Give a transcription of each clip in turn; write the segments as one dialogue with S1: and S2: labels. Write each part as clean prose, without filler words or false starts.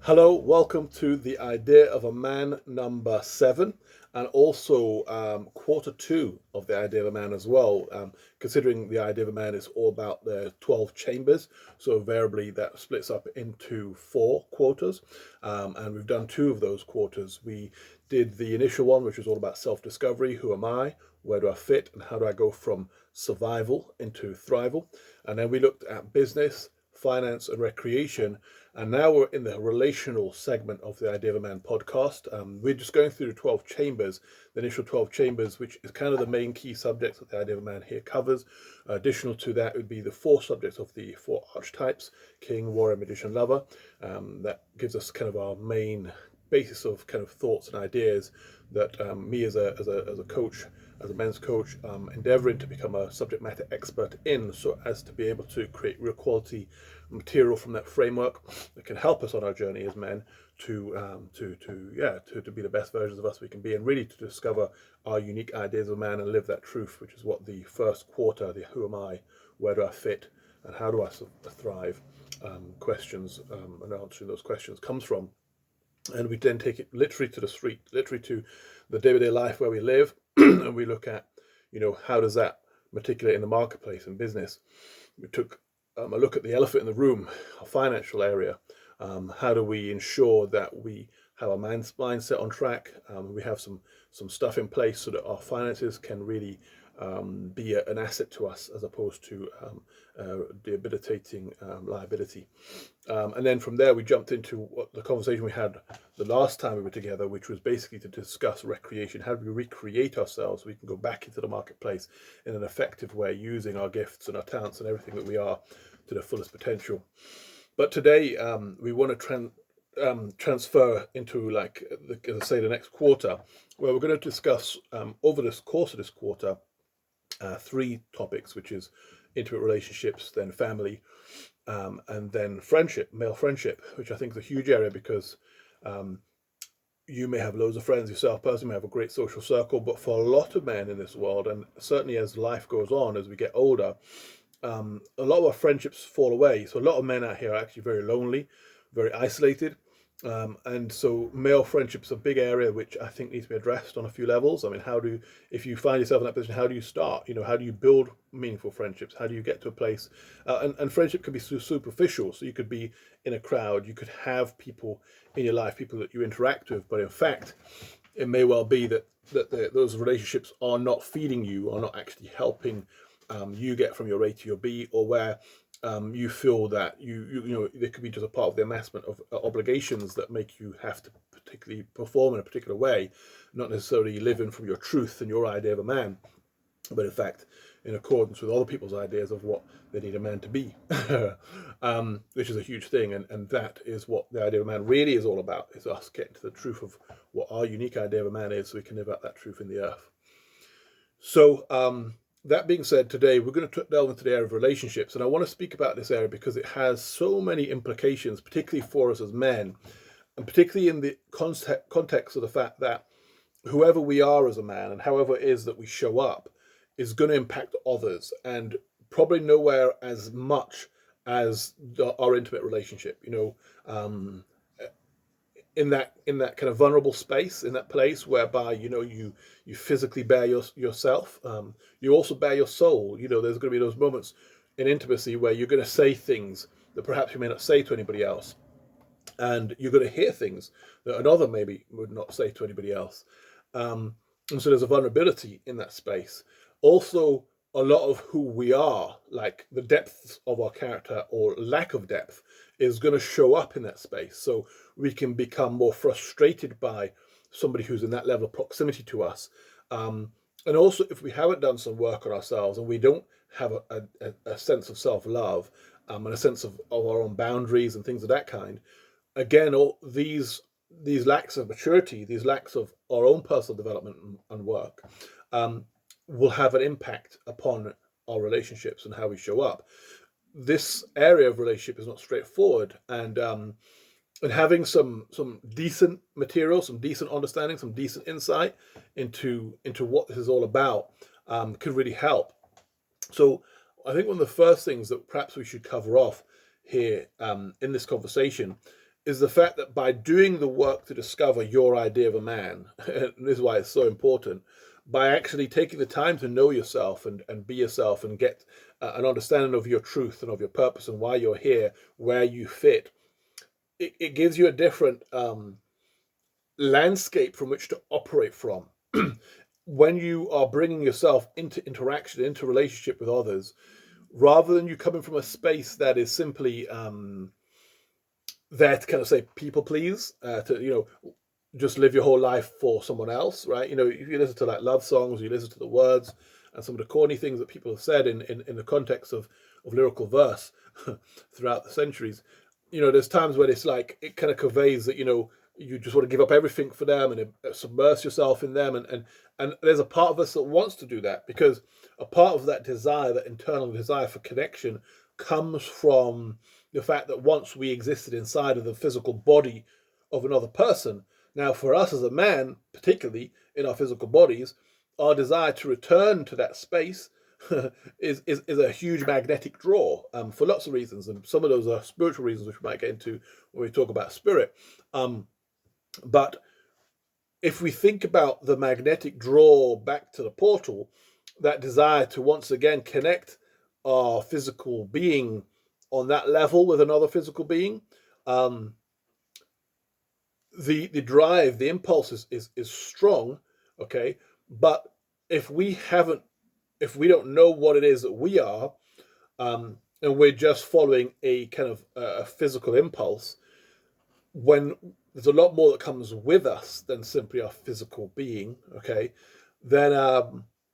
S1: Hello, welcome to the idea of a man number 7, and also quarter 2 of the idea of a man as well. Considering the idea of a man is all about the 12 chambers, so invariably that splits up into 4 quarters, and we've done 2 of those quarters. We did the initial one, which was all about self-discovery. Who am I? Where do I fit? And how do I go from survival into thrival? And then we looked at business, finance, and recreation. And now we're in the relational segment of the Idea of a Man podcast. We're just going through the 12 chambers, the initial 12 chambers, which is kind of the main key subjects that the Idea of a Man here covers. Additional to that would be the 4 subjects of the 4 archetypes: King, Warrior, Magician, Lover. That gives us kind of our main basis of kind of thoughts and ideas that me as a coach, as a men's coach, endeavoring to become a subject matter expert in, so as to be able to create real quality material from that framework that can help us on our journey as men to be the best versions of us we can be, and really to discover our unique ideas of man and live that truth, which is what the first quarter, the who am I, where do I fit, and how do I thrive questions, and answering those questions comes from. And we then take it literally to the street, literally to the day-to-day life where we live, and we look at, how does that matriculate in the marketplace and business. We took a look at the elephant in the room, our financial area. How do we ensure that we have our mindset on track? We have some stuff in place so that our finances can really be an asset to us, as opposed to debilitating liability. And then from there, we jumped into what the conversation we had the last time we were together, which was basically to discuss recreation. How do we recreate ourselves so we can go back into the marketplace in an effective way, using our gifts and our talents and everything that we are to the fullest potential. But today, we want to transfer into, like, as I say, the next quarter, where we're going to discuss over this course of this quarter 3 topics, which is intimate relationships, then family, and then friendship, male friendship, which I think is a huge area, because you may have loads of friends yourself personally, may have a great social circle, but for a lot of men in this world, and certainly as life goes on, as we get older, a lot of our friendships fall away. So a lot of men out here are actually very lonely, very isolated. And so male friendship's a big area which I think needs to be addressed on a few levels. I mean, if you find yourself in that position, how do you start? How do you build meaningful friendships? How do you get to a place? And friendship can be superficial. So you could be in a crowd, you could have people in your life, people that you interact with, but in fact, it may well be that those relationships are not feeding you, are not actually helping you get from your A to your B, or where you feel that there could be just a part of the amassment of obligations that make you have to particularly perform in a particular way, not necessarily living from your truth and your idea of a man, but in fact in accordance with other people's ideas of what they need a man to be, which is a huge thing. And that is what the idea of a man really is all about, is us getting to the truth of what our unique idea of a man is, so we can live out that truth in the earth. So that being said, today we're going to delve into the area of relationships, and I want to speak about this area because it has so many implications, particularly for us as men, and particularly in the context of the fact that whoever we are as a man, and however it is that we show up, is going to impact others, and probably nowhere as much as our intimate relationship. In that kind of vulnerable space, in that place whereby you physically bear yourself, you also bear your soul. There's going to be those moments in intimacy where you're going to say things that perhaps you may not say to anybody else, and you're going to hear things that another maybe would not say to anybody else. And so there's a vulnerability in that space. Also, a lot of who we are, like the depths of our character or lack of depth, is going to show up in that space. So we can become more frustrated by somebody who's in that level of proximity to us. And also, if we haven't done some work on ourselves and we don't have a sense of self-love, and a sense of our own boundaries and things of that kind, again, all these lacks of maturity, these lacks of our own personal development and work, will have an impact upon our relationships and how we show up. This area of relationship is not straightforward, and having some decent material, some decent understanding, some decent insight into what this is all about could really help. So I think one of the first things that perhaps we should cover off here in this conversation is the fact that by doing the work to discover your idea of a man, and this is why it's so important, by actually taking the time to know yourself and be yourself and get an understanding of your truth and of your purpose and why you're here, where you fit, it gives you a different landscape from which to operate from. When you are bringing yourself into interaction, into relationship with others, rather than you coming from a space that is simply there to kind of say people please, to just live your whole life for someone else, right? If you listen to like love songs, you listen to the words and some of the corny things that people have said in the context of lyrical verse throughout the centuries, there's times when it's like it kind of conveys that you just want to give up everything for them and submerge yourself in them, and there's a part of us that wants to do that, because a part of that desire, that internal desire for connection, comes from the fact that once we existed inside of the physical body of another person. Now, for us as a man, particularly in our physical bodies, our desire to return to that space is a huge magnetic draw, for lots of reasons, and some of those are spiritual reasons, which we might get into when we talk about spirit. But if we think about the magnetic draw back to the portal, that desire to once again connect our physical being on that level with another physical being, the drive, the impulse is strong, okay. But if we don't know what it is that we are, and we're just following a kind of a physical impulse, when there's a lot more that comes with us than simply our physical being, okay, then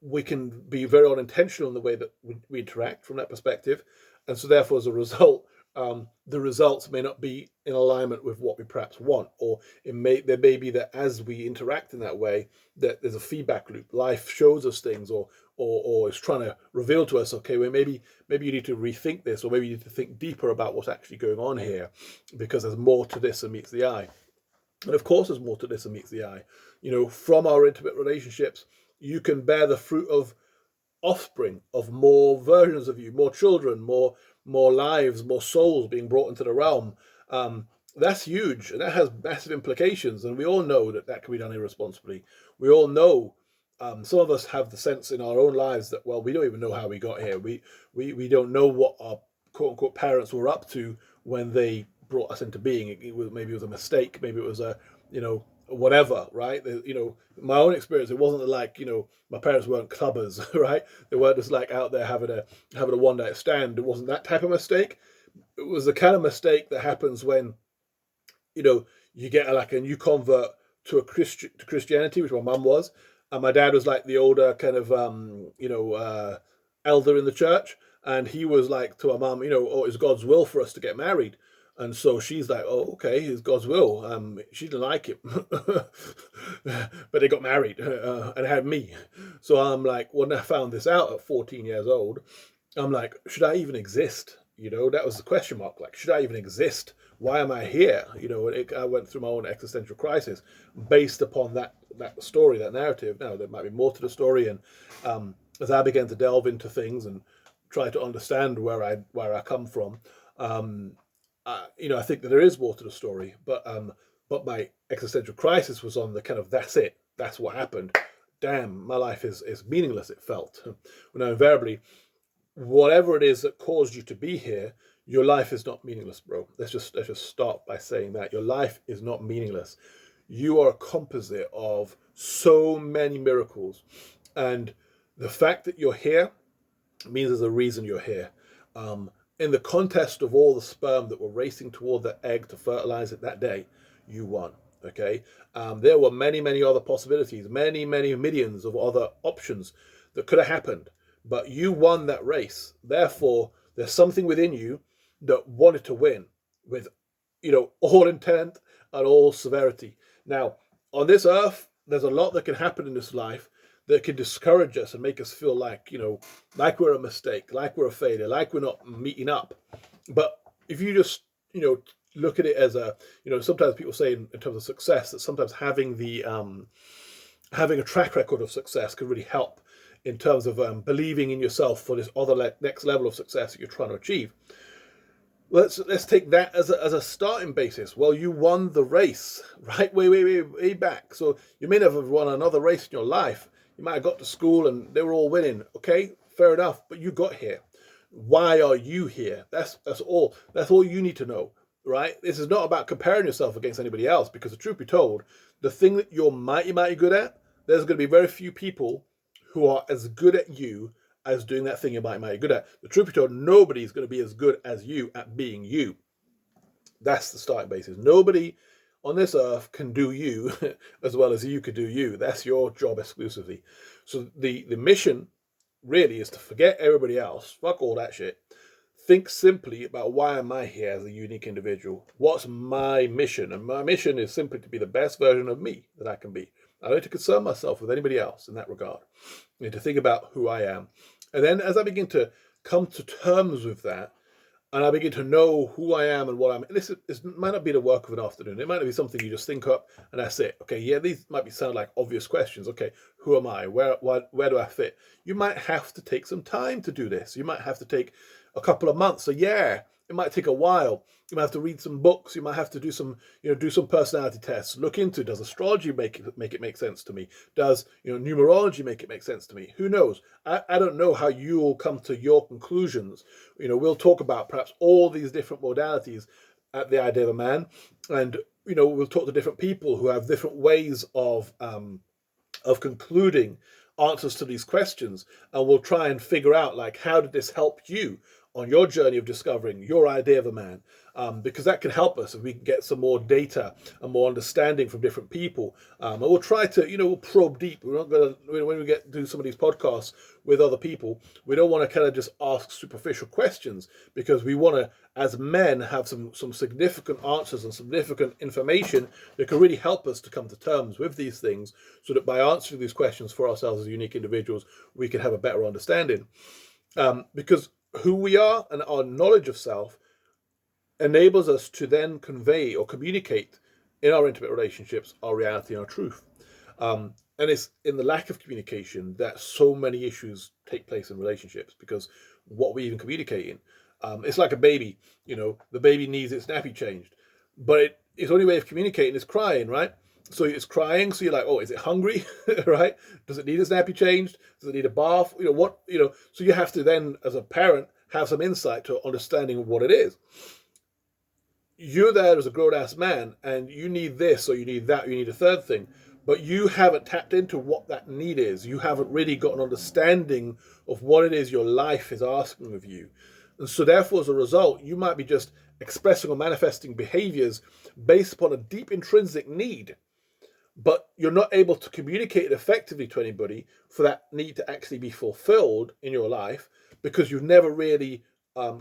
S1: we can be very unintentional in the way that we interact from that perspective. And so therefore, as a result, the results may not be in alignment with what we perhaps want, or there may be that as we interact in that way, that there's a feedback loop. Life shows us things, or is trying to reveal to us, okay, well, maybe you need to rethink this, or maybe you need to think deeper about what's actually going on here, because there's more to this than meets the eye. And of course, there's more to this than meets the eye. From our intimate relationships, you can bear the fruit of offspring, of more versions of you, more children, more lives, more souls being brought into the realm. That's huge, and that has massive implications. And we all know that can be done irresponsibly. We all know. Some of us have the sense in our own lives that, well, we don't even know how we got here. We don't know what our quote unquote parents were up to when they brought us into being. Maybe it was a mistake. Maybe it was whatever, right? My own experience, it wasn't like, my parents weren't clubbers, right? They weren't just like out there having a one night stand. It wasn't that type of mistake. It was the kind of mistake that happens when, you get like a new convert to Christianity, which my mum was, and my dad was like the older kind of elder in the church, and he was like to my mum, oh, it's God's will for us to get married. And so she's like, oh, okay, it's God's will. She didn't like it, but they got married and had me. So I'm like, when I found this out at 14 years old, I'm like, should I even exist? That was the question mark. Like, should I even exist? Why am I here? I went through my own existential crisis based upon that story, that narrative. Now, there might be more to the story. And as I began to delve into things and try to understand where I come from, I think that there is more to the story, but my existential crisis was on the kind of, that's it, that's what happened. Damn, my life is meaningless. It felt. Now, invariably, whatever it is that caused you to be here, your life is not meaningless, bro. Let's just start by saying that your life is not meaningless. You are a composite of so many miracles, and the fact that you're here means there's a reason you're here. In the contest of all the sperm that were racing toward that egg to fertilize it that day, you won. Okay. There were many, many other possibilities, many, many millions of other options that could have happened, but you won that race. Therefore, there's something within you that wanted to win with, all intent and all severity. Now, on this earth, there's a lot that can happen in this life that can discourage us and make us feel like, like we're a mistake, like we're a failure, like we're not meeting up. But if you just, look at it as sometimes people say in terms of success that sometimes having a track record of success can really help in terms of believing in yourself for this other next level of success that you're trying to achieve. let's take that as a starting basis. Well, you won the race, right? Way back. So you may never have won another race in your life. You might have got to school and they were all winning. Okay, fair enough. But you got here. Why are you here? That's all. That's all you need to know, right? This is not about comparing yourself against anybody else, because the truth be told, the thing that you're mighty good at, there's going to be very few people who are as good at you as doing that thing you're mighty good at. The truth be told, nobody's going to be as good as you at being you. That's the starting basis. Nobody on this earth can do you as well as you could do you. That's your job exclusively. So the mission really is to forget everybody else. Fuck all that shit. Think simply about, why am I here as a unique individual? What's my mission? And my mission is simply to be the best version of me that I can be. I don't need to concern myself with anybody else in that regard. I need to think about who I am. And then as I begin to come to terms with that, and I begin to know who I am and what I'm. This might not be the work of an afternoon. It might not be something you just think up and that's it. Okay, yeah, these might be sound like obvious questions. Okay, who am I? Where do I fit? You might have to take some time to do this. You might have to take a couple of months, a year. It might take a while. You might have to read some books. You might have to do some, do some personality tests. Look into, does astrology make it make sense to me? Does numerology make it make sense to me? Who knows? I don't know how you will come to your conclusions. We'll talk about perhaps all these different modalities at the idea of a man, and we'll talk to different people who have different ways of concluding answers to these questions, and we'll try and figure out, like, how did this help you on your journey of discovering your idea of a man, because that can help us if we can get some more data and more understanding from different people. And we'll try to, we'll probe deep. We're not going to, when we get do some of these podcasts with other people, we don't want to kind of just ask superficial questions, because we want to, as men, have some significant answers and significant information that can really help us to come to terms with these things, so that by answering these questions for ourselves as unique individuals, we can have a better understanding. Because who we are and our knowledge of self enables us to then convey or communicate in our intimate relationships our reality and our truth. And it's in the lack of communication that so many issues take place in relationships, because what we even communicating, it's like a baby. The baby needs its nappy changed, but its only way of communicating is crying, right? So it's crying, so you're like, oh, is it hungry? Right? Does it need its nappy changed? Does it need a bath? So you have to then, as a parent, have some insight to understanding what it is. You're there as a grown-ass man, and you need this, or you need that, or you need a third thing, but you haven't tapped into what that need is. You haven't really got an understanding of what it is your life is asking of you. And so therefore, as a result, you might be just expressing or manifesting behaviors based upon a deep intrinsic need, but you're not able to communicate it effectively to anybody for that need to actually be fulfilled in your life, because you've never really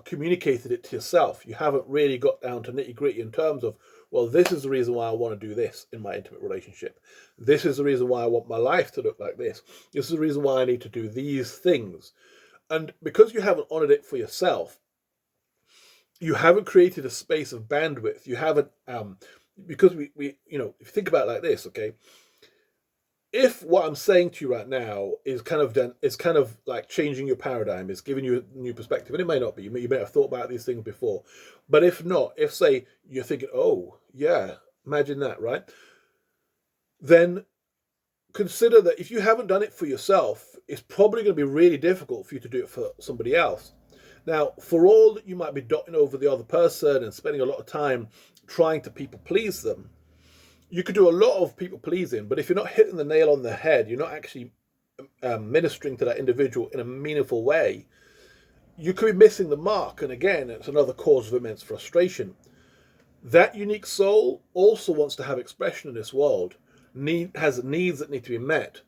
S1: communicated it to yourself. You haven't really got down to nitty gritty in terms of, well, this is the reason why I want to do this in my intimate relationship. This is the reason why I want my life to look like this. This is the reason why I need to do these things. And because you haven't honored it for yourself, you haven't created a space of bandwidth. You haven't, because we if you think about it like this, okay, if what I'm saying to you right now is kind of like changing your paradigm, is giving you a new perspective, and it may not be, you may have thought about these things before, but if not, if say you're thinking, oh yeah, imagine that, right? Then consider that if you haven't done it for yourself, it's probably going to be really difficult for you to do it for somebody else. Now, for all that you might be dotting over the other person and spending a lot of time trying to people please them, you could do a lot of people pleasing, but if you're not hitting the nail on the head, you're not actually ministering to that individual in a meaningful way, you could be missing the mark. And again, it's another cause of immense frustration. That unique soul also wants to have expression in this world, has needs that need to be met.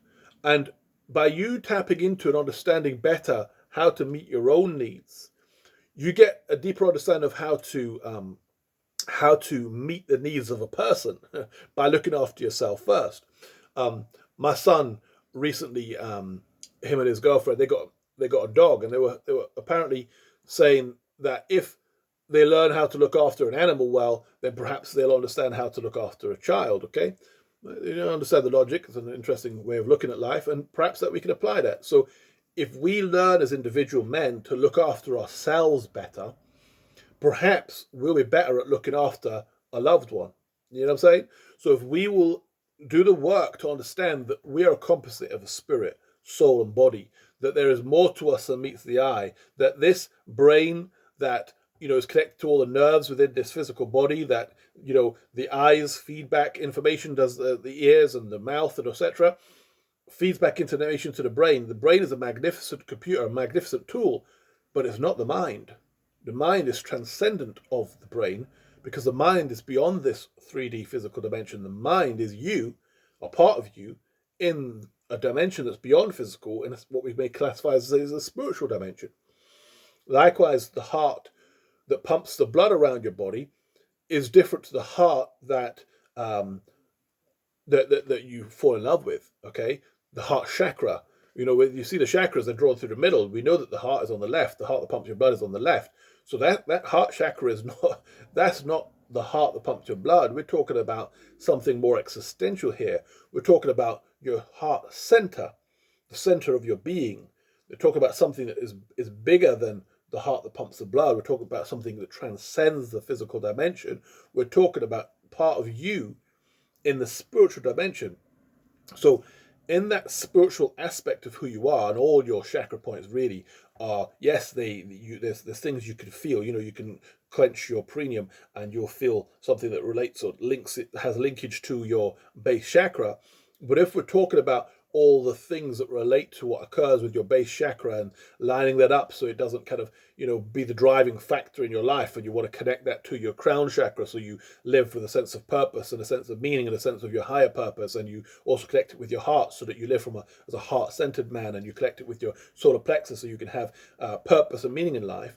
S1: And by you tapping into and understanding better how to meet your own needs, you get a deeper understanding of how to meet the needs of a person by looking after yourself first. My son recently, him and his girlfriend, they got a dog, and they were apparently saying that if they learn how to look after an animal well, then perhaps they'll understand how to look after a child. Okay, you don't understand the logic. It's an interesting way of looking at life, and perhaps that we can apply that. So, if we learn as individual men to look after ourselves better, perhaps we'll be better at looking after a loved one. You know what I'm saying? So if we will do the work to understand that we are a composite of a spirit, soul, and body, that there is more to us than meets the eye, that this brain that is connected to all the nerves within this physical body, that the eyes feed back information, does the ears and the mouth and etc., feeds back information to the brain. The brain is a magnificent computer, a magnificent tool, but it's not the mind. The mind is transcendent of the brain, because the mind is beyond this 3D physical dimension. The mind is you, or part of you, in a dimension that's beyond physical, and it's what we may classify as a spiritual dimension. Likewise, the heart that pumps the blood around your body is different to the heart that that you fall in love with. Okay, the heart chakra. When you see the chakras, they're drawn through the middle. We know that the heart is on the left. The heart that pumps your blood is on the left. So that heart chakra is not. That's not the heart that pumps your blood. We're talking about something more existential here. We're talking about your heart center, the center of your being. We're talking about something that is bigger than the heart that pumps the blood. We're talking about something that transcends the physical dimension. We're talking about part of you in the spiritual dimension. So in that spiritual aspect of who you are, and all your chakra points really are, yes, there's things you can feel. You can clench your perineum and you'll feel something that relates or links, it has linkage to your base chakra. But if we're talking about all the things that relate to what occurs with your base chakra and lining that up so it doesn't kind of be the driving factor in your life, and you want to connect that to your crown chakra so you live with a sense of purpose and a sense of meaning and a sense of your higher purpose, and you also connect it with your heart so that you live as a heart-centered man, and you connect it with your solar plexus so you can have purpose and meaning in life.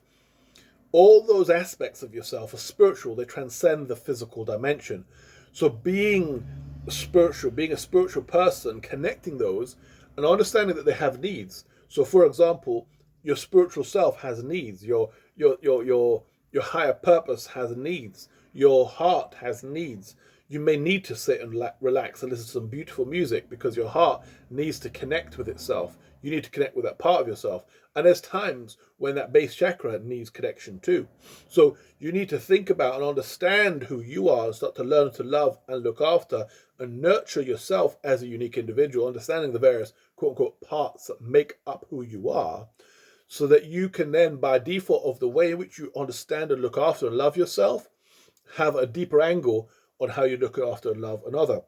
S1: All those aspects of yourself are spiritual. They transcend the physical dimension. So being spiritual, being a spiritual person, connecting those and understanding that they have needs. So for example, your spiritual self has needs. Your higher purpose has needs. Your heart has needs. You may need to sit and relax and listen to some beautiful music because your heart needs to connect with itself. You need to connect with that part of yourself. And there's times when that base chakra needs connection too. So you need to think about and understand who you are and start to learn to love and look after and nurture yourself as a unique individual, understanding the various quote unquote parts that make up who you are, so that you can then, by default of the way in which you understand and look after and love yourself, have a deeper angle on how you look after and love another.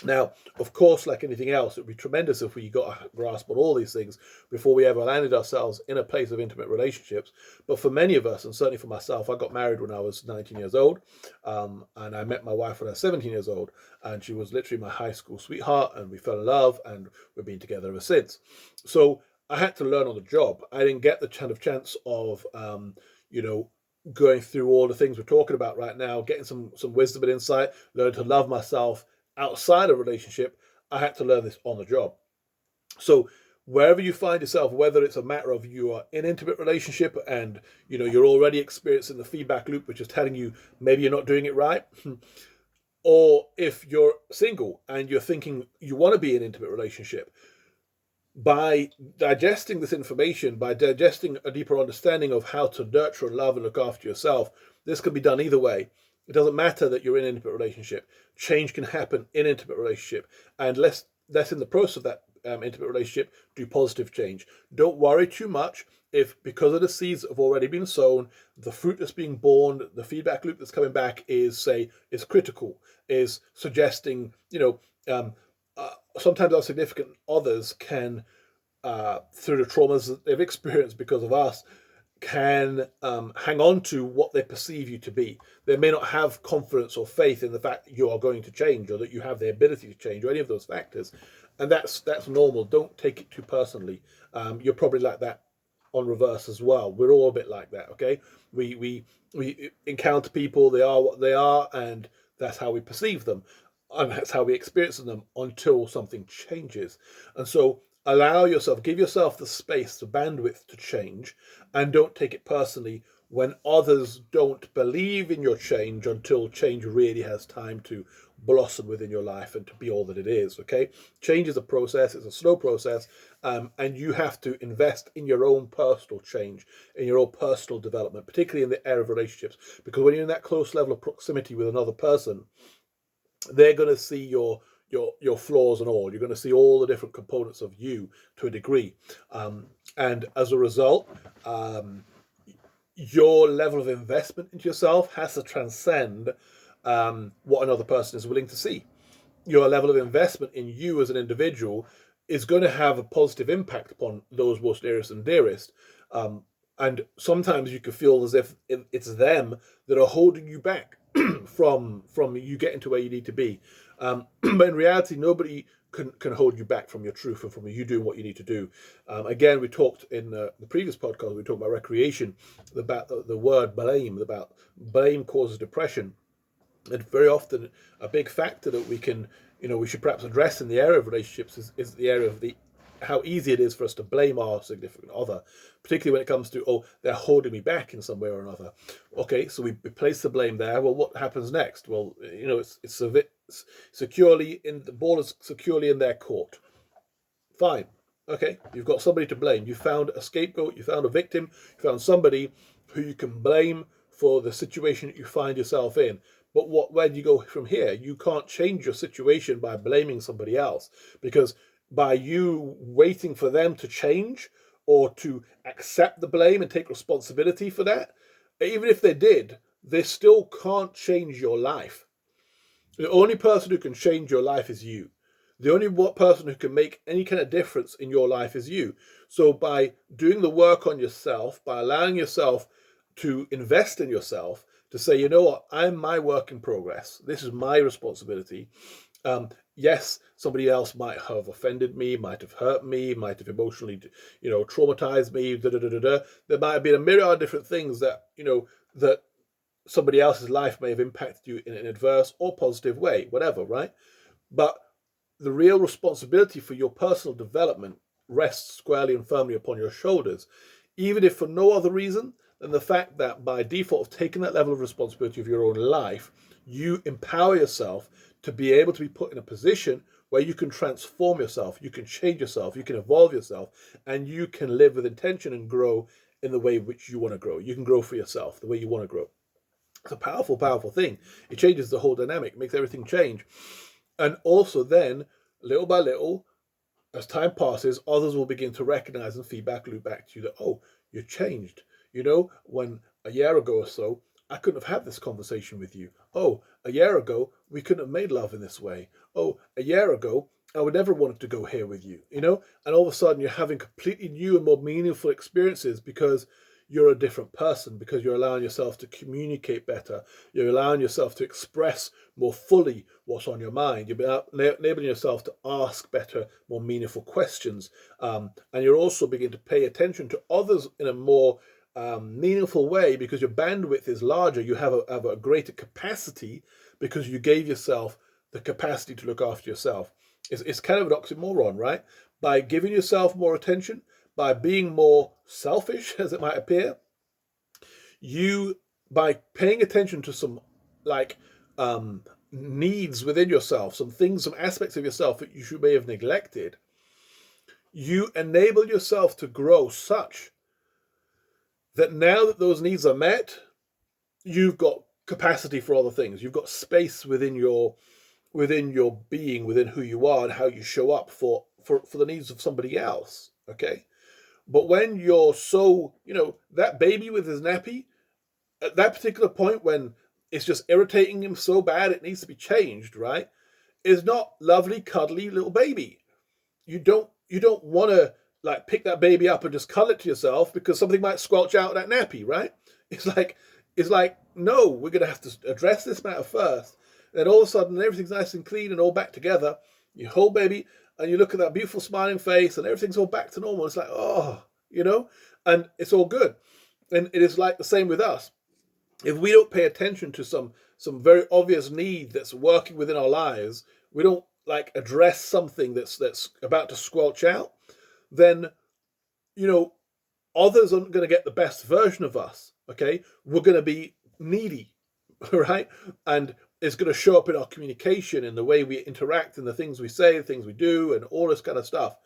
S1: Now, of course, like anything else, it would be tremendous if we got a grasp on all these things before we ever landed ourselves in a place of intimate relationships. But for many of us, and certainly for myself, I got married when I was 19 years old, and I met my wife when I was 17 years old, and she was literally my high school sweetheart, and we fell in love, and we've been together ever since. So I had to learn on the job. I didn't get the kind of chance of, going through all the things we're talking about right now, getting some wisdom and insight, learn to love myself outside of relationship. I had to learn this on the job. So wherever you find yourself, whether it's a matter of you are in intimate relationship and you're already experiencing the feedback loop, which is telling you maybe you're not doing it right, or if you're single and you're thinking you want to be in an intimate relationship, by digesting this information, by digesting a deeper understanding of how to nurture and love and look after yourself, this can be done either way. It doesn't matter that you're in an intimate relationship. Change can happen in an intimate relationship. And let's in the process of that intimate relationship, do positive change. Don't worry too much if, because of the seeds that have already been sown, the fruit that's being born, the feedback loop that's coming back is critical, is suggesting, sometimes our significant others can, through the traumas that they've experienced because of us, can hang on to what they perceive you to be. They may not have confidence or faith in the fact that you are going to change, or that you have the ability to change, or any of those factors. And that's normal. Don't take it too personally. You're probably like that on reverse as well. We're all a bit like that, okay? We encounter people, they are what they are, and that's how we perceive them. And that's how we experience them until something changes. And so allow yourself, give yourself the space, the bandwidth to change, and don't take it personally when others don't believe in your change until change really has time to blossom within your life and to be all that it is. Okay, change is a process, it's a slow process, and you have to invest in your own personal change, in your own personal development, particularly in the area of relationships, because when you're in that close level of proximity with another person, they're going to see your flaws and all. You're going to see all the different components of you to a degree, and as a result, your level of investment into yourself has to transcend what another person is willing to see. Your level of investment in you as an individual is going to have a positive impact upon those most nearest and dearest. And sometimes you can feel as if it's them that are holding you back from you getting to where you need to be. But in reality, nobody can hold you back from your truth and from you doing what you need to do. Again, we talked in the previous podcast, we talked about recreation, about the word blame, about blame causes depression. And very often a big factor that we should perhaps address in the area of relationships is the area of the how easy it is for us to blame our significant other, particularly when it comes to, oh, they're holding me back in some way or another. Okay, so we place the blame there. Well, what happens next? Well, it's a bit securely in the ball is securely in their court. Fine. Okay, you've got somebody to blame. You found a scapegoat, you found a victim, you found somebody who you can blame for the situation that you find yourself in. But where do you go from here? You can't change your situation by blaming somebody else, because by you waiting for them to change or to accept the blame and take responsibility for that, even if they did, they still can't change your life. The only person who can change your life is you. The only person who can make any kind of difference in your life is you. So by doing the work on yourself, by allowing yourself to invest in yourself, to say, you know what, I'm my work in progress. This is my responsibility. Yes, somebody else might have offended me, might have hurt me, might have emotionally, traumatized me. There might have been a myriad of different things that somebody else's life may have impacted you in an adverse or positive way, whatever, right? But the real responsibility for your personal development rests squarely and firmly upon your shoulders, even if for no other reason than the fact that by default of taking that level of responsibility of your own life, you empower yourself to be able to be put in a position where you can transform yourself, you can change yourself, you can evolve yourself, and you can live with intention and grow in the way which you want to grow. You can grow for yourself the way you want to grow. It's a powerful, powerful thing. It changes the whole dynamic, makes everything change. And also then, little by little, as time passes, others will begin to recognize and feedback, loop back to you that, oh, you're changed. When a year ago or so, I couldn't have had this conversation with you. Oh, a year ago, we couldn't have made love in this way. Oh, a year ago, I would never want to go here with you, and all of a sudden you're having completely new and more meaningful experiences because you're a different person, because you're allowing yourself to communicate better. You're allowing yourself to express more fully what's on your mind. You're enabling yourself to ask better, more meaningful questions. And you're also beginning to pay attention to others in a more meaningful way, because your bandwidth is larger. You have a greater capacity because you gave yourself the capacity to look after yourself. It's kind of an oxymoron, right? By giving yourself more attention, by being more selfish, as it might appear, by paying attention to some needs within yourself, some things, some aspects of yourself that you may have neglected, you enable yourself to grow such that now that those needs are met, you've got capacity for other things. You've got space within your being, within who you are and how you show up for the needs of somebody else. Okay. But when you're so, that baby with his nappy, at that particular point when it's just irritating him so bad it needs to be changed, right, is not lovely, cuddly little baby. You don't want to pick that baby up and just cuddle it to yourself because something might squelch out of that nappy, right? It's like, no, we're going to have to address this matter first. And then all of a sudden everything's nice and clean and all back together. You hold baby and you look at that beautiful smiling face and everything's all back to normal. It's like, oh, and it's all good. And it is like the same with us. If we don't pay attention to some very obvious need that's working within our lives, we don't address something that's about to squelch out, then others aren't going to get the best version of us. okay, we're going to be needy, right? And it's going to show up in our communication, in the way we interact, in the things we say, the things we do, and all this kind of stuff.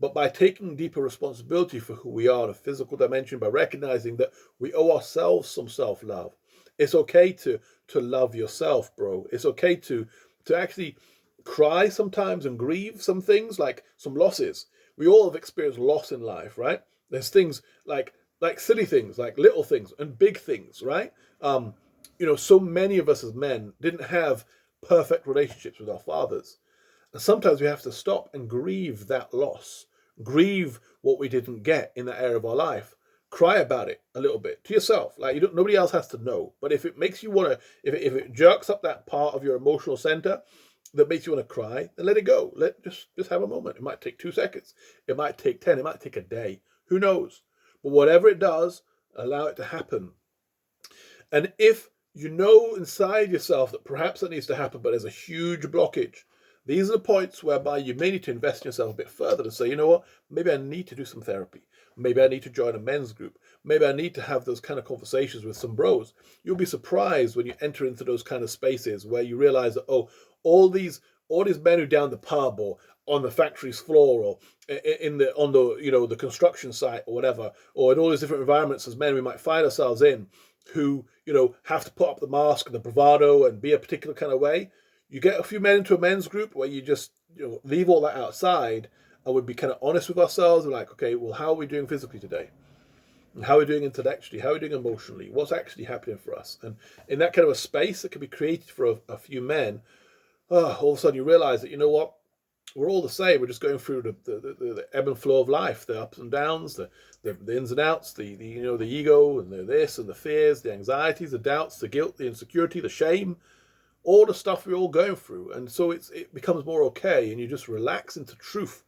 S1: But by taking deeper responsibility for who we are in a physical dimension, by recognizing that we owe ourselves some self-love, it's okay to love yourself, bro. It's okay to actually cry sometimes and grieve some things, like some losses. We all have experienced loss in life, right? There's things like silly things, like little things and big things, right? So many of us as men didn't have perfect relationships with our fathers. And sometimes we have to stop and grieve that loss, grieve what we didn't get in that area of our life. Cry about it a little bit to yourself. Like, nobody else has to know. But if it makes you want to, if it jerks up that part of your emotional center that makes you want to cry, then let it go. Just have a moment. It might take 2 seconds. It might take 10. It might take a day. Who knows? But whatever it does, allow it to happen. And if you know inside yourself that perhaps that needs to happen, but there's a huge blockage, these are the points whereby you may need to invest in yourself a bit further to say, you know what, maybe I need to do some therapy. Maybe I need to join a men's group. Maybe I need to have those kind of conversations with some bros. You'll be surprised when you enter into those kind of spaces where you realize that, oh, all these men who down the pub or on the factory's floor or on the the construction site or whatever, or in all these different environments as men we might find ourselves in, who have to put up the mask and the bravado and be a particular kind of way. You get a few men into a men's group where you just leave all that outside and would be kind of honest with ourselves and like, okay, well, how are we doing physically today? And how are we doing intellectually? How are we doing emotionally? What's actually happening for us? And in that kind of a space that can be created for a few men, all of a sudden you realize that, you know what, we're all the same. We're just going through the ebb and flow of life, the ups and downs, the ins and outs, the ego and the this and the fears, the anxieties, the doubts, the guilt, the insecurity, the shame, all the stuff we're all going through. And so it becomes more okay, and you just relax into truth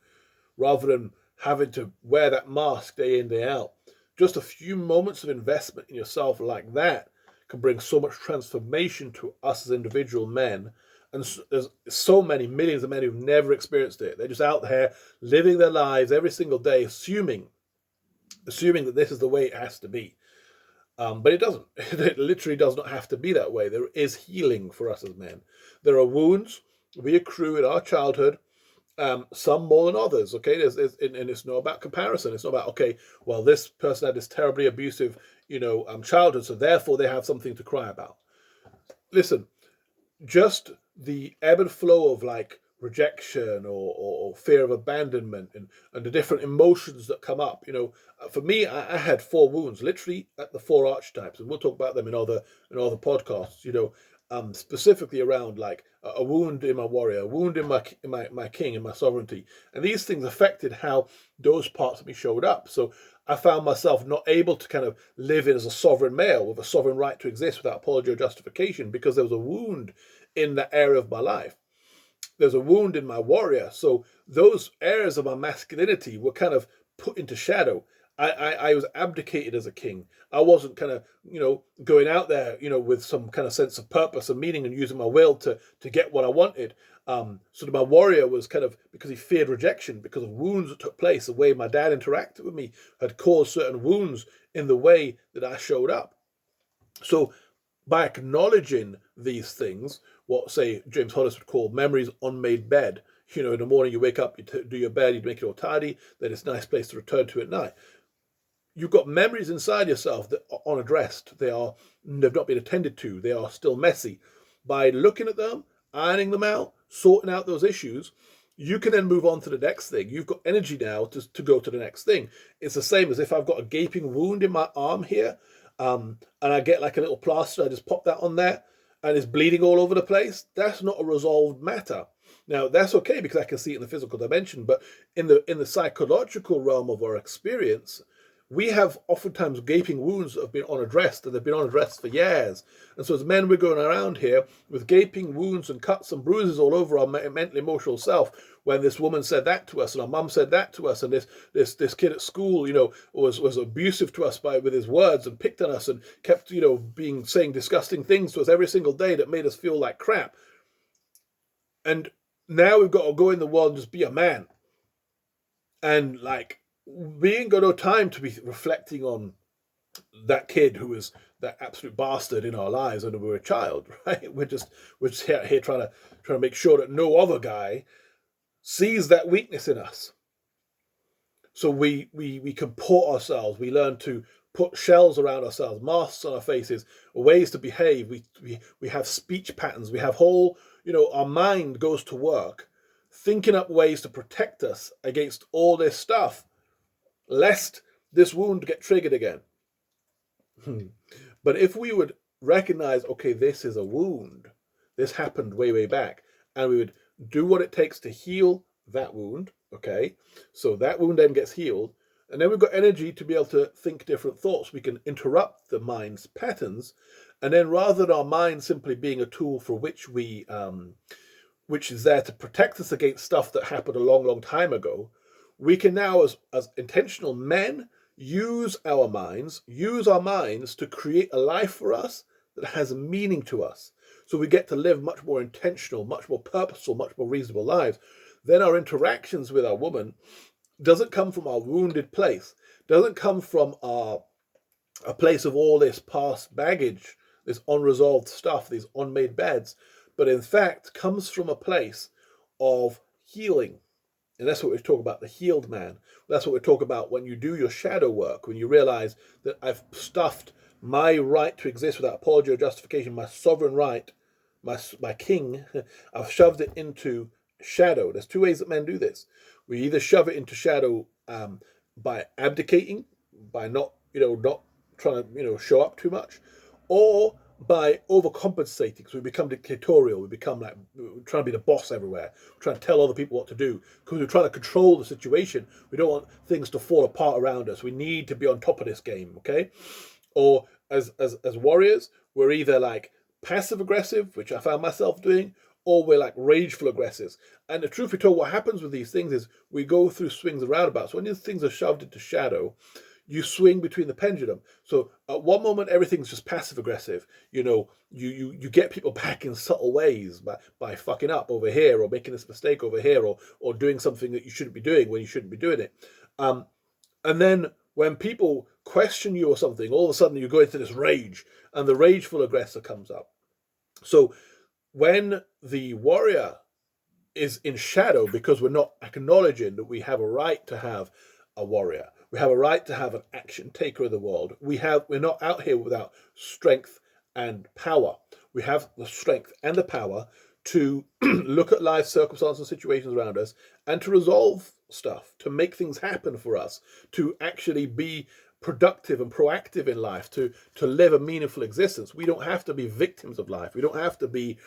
S1: rather than having to wear that mask day in, day out. Just a few moments of investment in yourself like that can bring so much transformation to us as individual men. And there's so many millions of men who've never experienced it. They're just out there living their lives every single day, assuming that this is the way it has to be. But it doesn't. It literally does not have to be that way. There is healing for us as men. There are wounds we accrue in our childhood, some more than others. Okay, and it's not about comparison. It's not about, okay, well, this person had this terribly abusive, childhood, so therefore they have something to cry about. Listen, just the ebb and flow of like rejection or fear of abandonment and the different emotions that come up. For me, I had 4 wounds, literally at the 4 archetypes, and we'll talk about them in other podcasts. Specifically around like a wound in my warrior, a wound in my king and my sovereignty, and these things affected how those parts of me showed up. So I found myself not able to kind of live in as a sovereign male with a sovereign right to exist without apology or justification, because there was a wound in that area of my life. There's a wound in my warrior. So those areas of my masculinity were kind of put into shadow. I was abdicated as a king. I wasn't kind of, going out there, with some kind of sense of purpose and meaning and using my will to get what I wanted. So that my warrior was kind of, because he feared rejection, because of wounds that took place, the way my dad interacted with me had caused certain wounds in the way that I showed up. So by acknowledging these things, what, say, James Hollis would call memories unmade bed. In the morning you wake up, you do your bed, you make it all tidy, then it's a nice place to return to at night. You've got memories inside yourself that are unaddressed. They've not been attended to. They are still messy. By looking at them, ironing them out, sorting out those issues, you can then move on to the next thing. You've got energy now to go to the next thing. It's the same as if I've got a gaping wound in my arm here, and I get like a little plaster, I just pop that on there, and it's bleeding all over the place. That's not a resolved matter. Now, that's okay because I can see it in the physical dimension, but in the psychological realm of our experience, we have oftentimes gaping wounds that have been unaddressed, and they've been unaddressed for years. And so as men, we're going around here with gaping wounds and cuts and bruises all over our mental, emotional self. When this woman said that to us, and our mum said that to us, and this kid at school, was abusive to us with his words and picked on us and kept, saying disgusting things to us every single day that made us feel like crap. And now we've got to go in the world and just be a man. And like, we ain't got no time to be reflecting on that kid who was that absolute bastard in our lives when we were a child, right? We're just here trying to make sure that no other guy sees that weakness in us. So we comport ourselves. We learn to put shells around ourselves, masks on our faces, ways to behave. We have speech patterns. We have whole, our mind goes to work thinking up ways to protect us against all this stuff, lest this wound get triggered again. But if we would recognize, okay, this is a wound, this happened way, way back, and we would do what it takes to heal that wound, okay, so that wound then gets healed, and then we've got energy to be able to think different thoughts. We can interrupt the mind's patterns, and then rather than our mind simply being a tool for which is there to protect us against stuff that happened a long, long time ago, we can now, as intentional men, use our minds to create a life for us that has meaning to us. So we get to live much more intentional, much more purposeful, much more reasonable lives. Then our interactions with our woman doesn't come from our wounded place, doesn't come from a place of all this past baggage, this unresolved stuff, these unmade beds, but in fact comes from a place of healing. And that's what we talk about, the healed man. That's what we talk about when you do your shadow work, when you realize that I've stuffed my right to exist without apology or justification, my sovereign right, my king, I've shoved it into shadow. There's two ways that men do this. We either shove it into shadow by abdicating, by not trying to show up too much, or by overcompensating, because we become dictatorial. We become like we're trying to be the boss everywhere. We're trying to tell other people what to do because we're trying to control the situation. We don't want things to fall apart around us. We need to be on top of this game, okay? Or as warriors, we're either like passive aggressive, which I found myself doing, or we're like rageful aggressives. And the truth be told, what happens with these things is we go through swings and roundabouts. When these things are shoved into shadow, you swing between the pendulum. So at one moment, everything's just passive aggressive. You get people back in subtle ways by fucking up over here or making this mistake over here or doing something that you shouldn't be doing when you shouldn't be doing it. And then when people question you or something, all of a sudden you go into this rage and the rageful aggressor comes up. So when the warrior is in shadow because we're not acknowledging that we have a right to have a warrior, we have a right to have an action taker of the world. We're not out here without strength and power. We have the strength and the power to look at life circumstances and situations around us and to resolve stuff, to make things happen for us, to actually be productive and proactive in life, to live a meaningful existence. We don't have to be victims of life. We don't have to be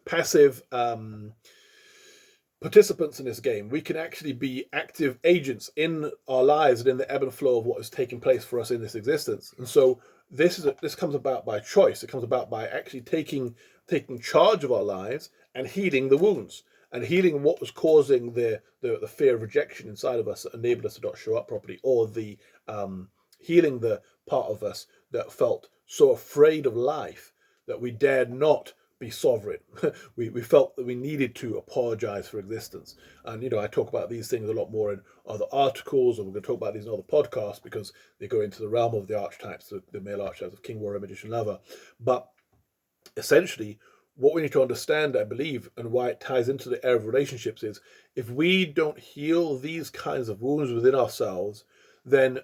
S1: passive participants in this game. We can actually be active agents in our lives and in the ebb and flow of what is taking place for us in this existence. And so this comes about by choice. It comes about by actually taking charge of our lives and healing the wounds and healing what was causing the fear of rejection inside of us that enabled us to not show up properly, or the healing the part of us that felt so afraid of life that we dared not be sovereign. we felt that we needed to apologize for existence. And I talk about these things a lot more in other articles, and we're going to talk about these in other podcasts because they go into the realm of the archetypes, the male archetypes of king, warrior, magician, lover. But essentially, what we need to understand, I believe, and why it ties into the area of relationships is if we don't heal these kinds of wounds within ourselves, then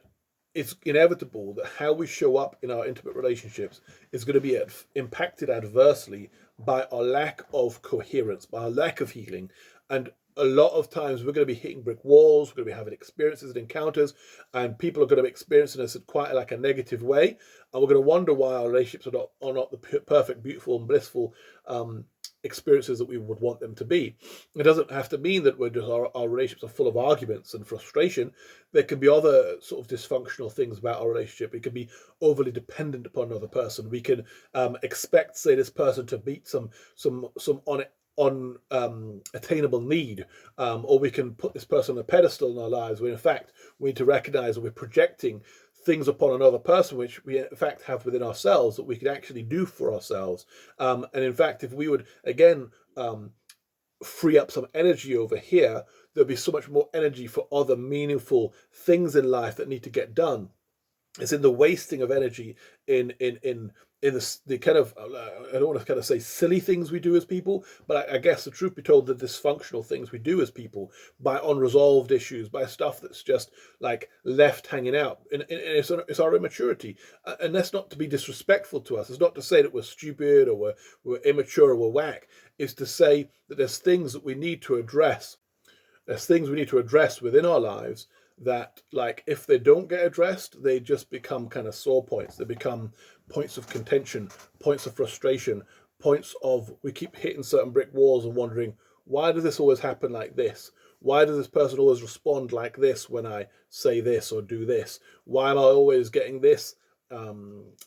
S1: it's inevitable that how we show up in our intimate relationships is going to be impacted adversely by our lack of coherence, by our lack of healing. And a lot of times we're going to be hitting brick walls, we're going to be having experiences and encounters, and people are going to be experiencing us in quite like a negative way. And we're going to wonder why our relationships are not the perfect, beautiful, and blissful experiences that we would want them to be. It doesn't have to mean that our relationships are full of arguments and frustration. There can be other sort of dysfunctional things about our relationship. It can be overly dependent upon another person. We can expect, say, this person to meet some attainable need, or we can put this person on a pedestal in our lives when in fact we need to recognize that we're projecting things upon another person which we in fact have within ourselves that we could actually do for ourselves. And in fact, if we would again free up some energy over here, there'll be so much more energy for other meaningful things in life that need to get done. It's in the wasting of energy in the kind of I don't want to kind of say silly things we do as people, but I guess the truth be told, the dysfunctional things we do as people, by unresolved issues, by stuff that's just like left hanging out, and it's our immaturity. And that's not to be disrespectful to us. It's not to say that we're stupid or we're immature or we're whack. It's to say that there's things that we need to address. There's things we need to address within our lives that, like, if they don't get addressed, they just become kind of sore points. They become points of contention, points of frustration, points of we keep hitting certain brick walls and wondering, why does this always happen like this? Why does this person always respond like this when I say this or do this? Why am I always getting this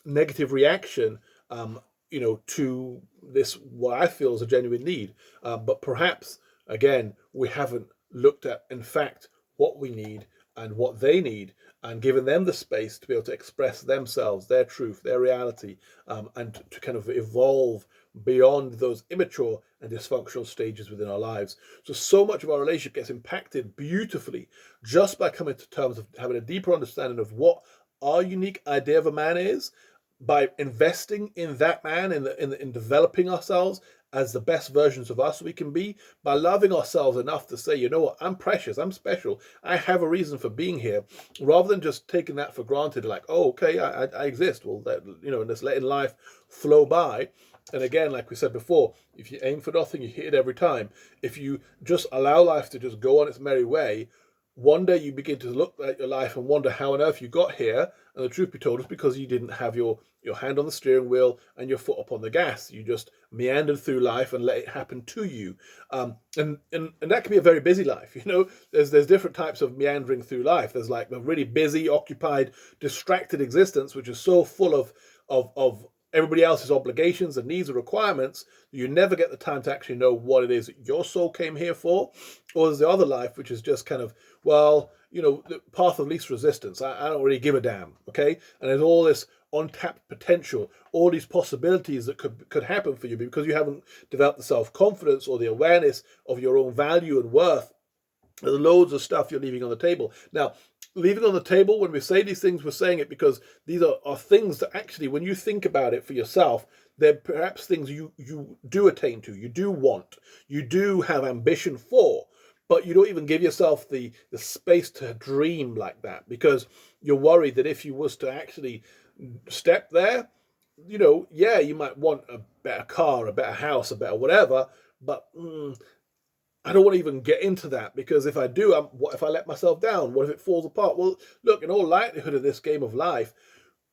S1: negative reaction, to this, what I feel is a genuine need? But perhaps, again, we haven't looked at, in fact, what we need and what they need, and given them the space to be able to express themselves, their truth, their reality, and to kind of evolve beyond those immature and dysfunctional stages within our lives. So much of our relationship gets impacted beautifully just by coming to terms of having a deeper understanding of what our unique idea of a man is, by investing in that man, in developing ourselves as the best versions of us we can be, by loving ourselves enough to say, you know what, I'm precious, I'm special, I have a reason for being here, rather than just taking that for granted, like, oh, okay, I exist. Well, that, and just letting life flow by. And again, like we said before, if you aim for nothing, you hit it every time. If you just allow life to just go on its merry way, one day you begin to look at your life and wonder how on earth you got here. And the truth be told, it's because you didn't have your hand on the steering wheel and your foot up on the gas. You just meandered through life and let it happen to you. And that can be a very busy life. There's different types of meandering through life. There's like the really busy, occupied, distracted existence, which is so full of everybody else's obligations and needs and requirements, you never get the time to actually know what it is that your soul came here for. Or there's the other life, which is just kind of, well, the path of least resistance. I don't really give a damn, okay? And there's all this untapped potential, all these possibilities that could happen for you because you haven't developed the self-confidence or the awareness of your own value and worth. There's loads of stuff you're leaving on the table. Now, leaving on the table, when we say these things, we're saying it because these are things that actually, when you think about it for yourself, they're perhaps things you do attain to, you do want, you do have ambition for, but you don't even give yourself the space to dream like that because you're worried that if you was to actually step there, you might want a better car, a better house, a better whatever, but I don't want to even get into that because if I do, what if I let myself down? What if it falls apart? Well, look, in all likelihood of this game of life,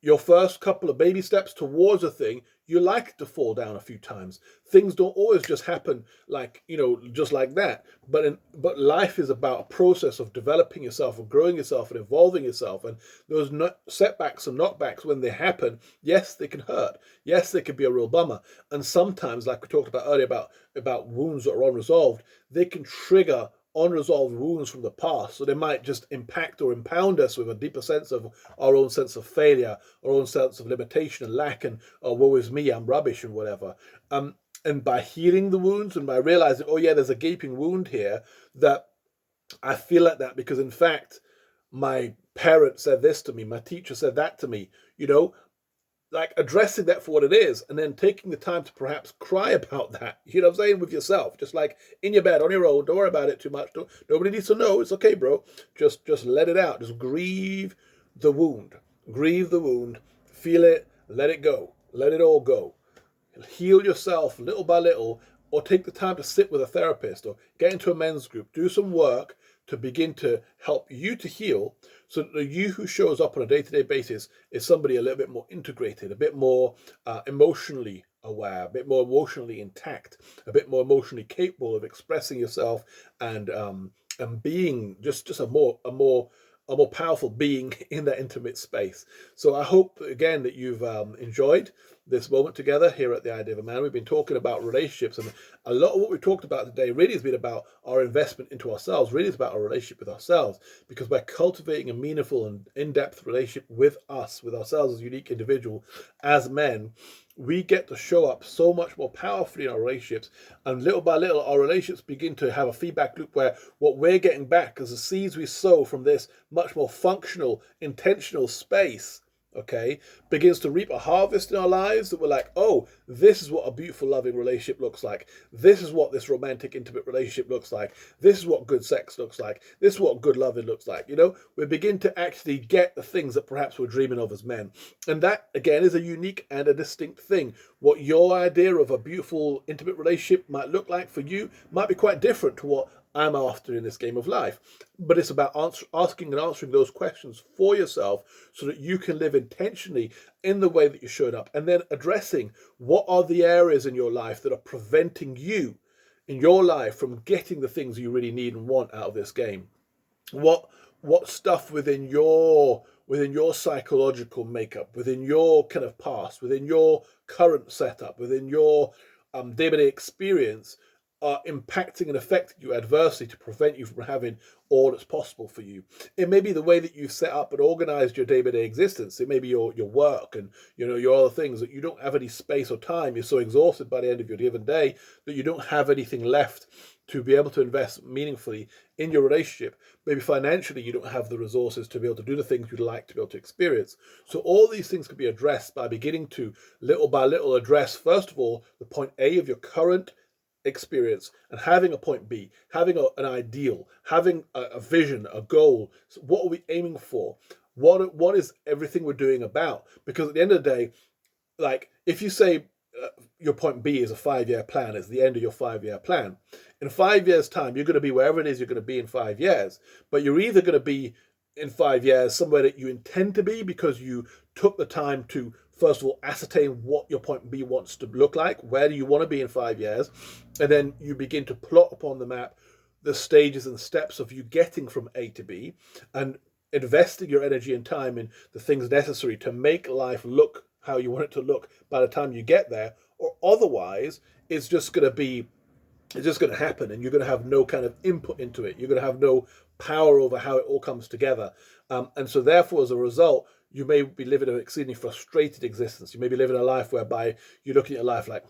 S1: your first couple of baby steps towards a thing, you like to fall down a few times. Things don't always just happen like, just like that. But life is about a process of developing yourself and growing yourself and evolving yourself. And those setbacks and knockbacks, when they happen, yes, they can hurt. Yes, they can be a real bummer. And sometimes, like we talked about earlier about wounds that are unresolved, they can trigger unresolved wounds from the past, so they might just impact or impound us with a deeper sense of our own sense of failure, our own sense of limitation and lack, and oh, woe is me, I'm rubbish and whatever. And by healing the wounds and by realizing, oh yeah, there's a gaping wound here, that I feel like that because in fact my parent said this to me, my teacher said that to me, like addressing that for what it is and then taking the time to perhaps cry about that, what I'm saying, with yourself, just like in your bed on your own. Don't worry about it too much. Nobody needs to know. It's okay, bro. Just let it out. Just grieve the wound. Feel it, let it go, let it all go. Heal yourself little by little, or take the time to sit with a therapist or get into a men's group, do some work to begin to help you to heal, so that the you who shows up on a day-to-day basis is somebody a little bit more integrated, a bit more emotionally aware, a bit more emotionally intact, a bit more emotionally capable of expressing yourself and being just a more powerful being in that intimate space. So I hope again that you've enjoyed this moment together here at The Idea of a Man. We've been talking about relationships, and a lot of what we've talked about today really has been about our investment into ourselves, really is about our relationship with ourselves, because by cultivating a meaningful and in-depth relationship with ourselves as unique individuals, as men, we get to show up so much more powerfully in our relationships, and little by little our relationships begin to have a feedback loop where what we're getting back as the seeds we sow from this much more functional, intentional space okay, begins to reap a harvest in our lives that we're like, oh, this is what a beautiful, loving relationship looks like. This is what this romantic, intimate relationship looks like. This is what good sex looks like. This is what good loving looks like. We begin to actually get the things that perhaps we're dreaming of as men. And that, again, is a unique and a distinct thing. What your idea of a beautiful, intimate relationship might look like for you might be quite different to what I'm after in this game of life. But it's about asking and answering those questions for yourself so that you can live intentionally in the way that you showed up, and then addressing what are the areas in your life that are preventing you in your life from getting the things you really need and want out of this game. What stuff within your psychological makeup, within your kind of past, within your current setup, within your day-to-day experience are impacting and affecting you adversely to prevent you from having all that's possible for you. It may be the way that you've set up and organized your day-to-day existence. It may be your work and your other things that you don't have any space or time. You're so exhausted by the end of your given day that you don't have anything left to be able to invest meaningfully in your relationship. Maybe financially you don't have the resources to be able to do the things you'd like to be able to experience. So all these things can be addressed by beginning to little by little address, first of all, the point A of your current experience and having a point B, having an ideal, having a vision, a goal. So what are we aiming for? What is everything we're doing about? Because at the end of the day, like if you say your point B is a 5-year plan, it's the end of your 5-year plan. In 5 years' time, you're going to be wherever it is you're going to be in 5 years, but you're either going to be in 5 years somewhere that you intend to be because you took the time to first of all ascertain what your point B wants to look like, where do you want to be in 5 years, and then you begin to plot upon the map the stages and steps of you getting from A to B and investing your energy and time in the things necessary to make life look how you want it to look by the time you get there, or otherwise it's just going to happen and you're going to have no kind of input into it. You're going to have no power over how it all comes together. And so therefore, as a result, you may be living an exceedingly frustrated existence. You may be living a life whereby you're looking at your life like,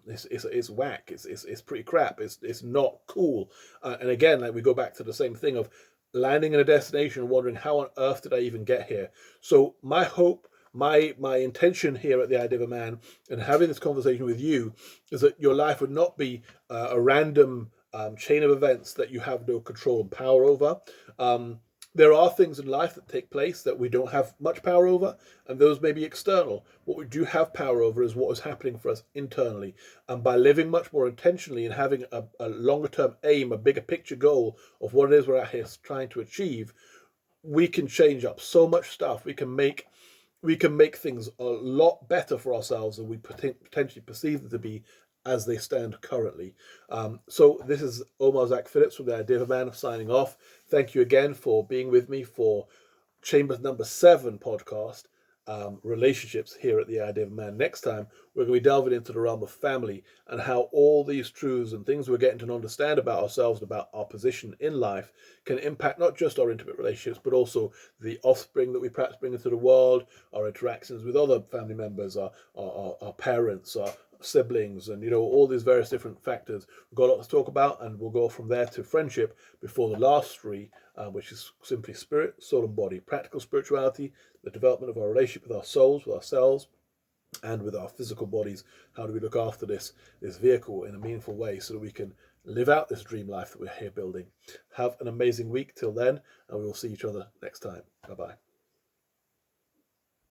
S1: it's whack, it's pretty crap, it's not cool. And again, like we go back to the same thing of landing in a destination and wondering how on earth did I even get here. So my hope, my intention here at the Idea of a Man and having this conversation with you is that your life would not be a random chain of events that you have no control and power over. There are things in life that take place that we don't have much power over, and those may be external. What we do have power over is what is happening for us internally. And by living much more intentionally and having a longer term aim, a bigger picture goal of what it is we're out here trying to achieve, we can change up so much stuff. We can make things a lot better for ourselves than we potentially perceive them to be as they stand currently. So this is Omar Zach Phillips from the Idea of a Man signing off. Thank you again for being with me for Chambers number 7 podcast, relationships here at the Idea of a Man. Next time, we're going to be delving into the realm of family and how all these truths and things we're getting to understand about ourselves and about our position in life can impact not just our intimate relationships, but also the offspring that we perhaps bring into the world, our interactions with other family members, our parents, our siblings, and all these various different factors. We've got a lot to talk about, and we'll go from there to friendship before the last 3, which is simply spirit, soul, and body. Practical spirituality, the development of our relationship with our souls, with ourselves, and with our physical bodies. How do we look after this vehicle in a meaningful way so that we can live out this dream life that we're here building? Have an amazing week till then, and we will see each other next time. Bye bye.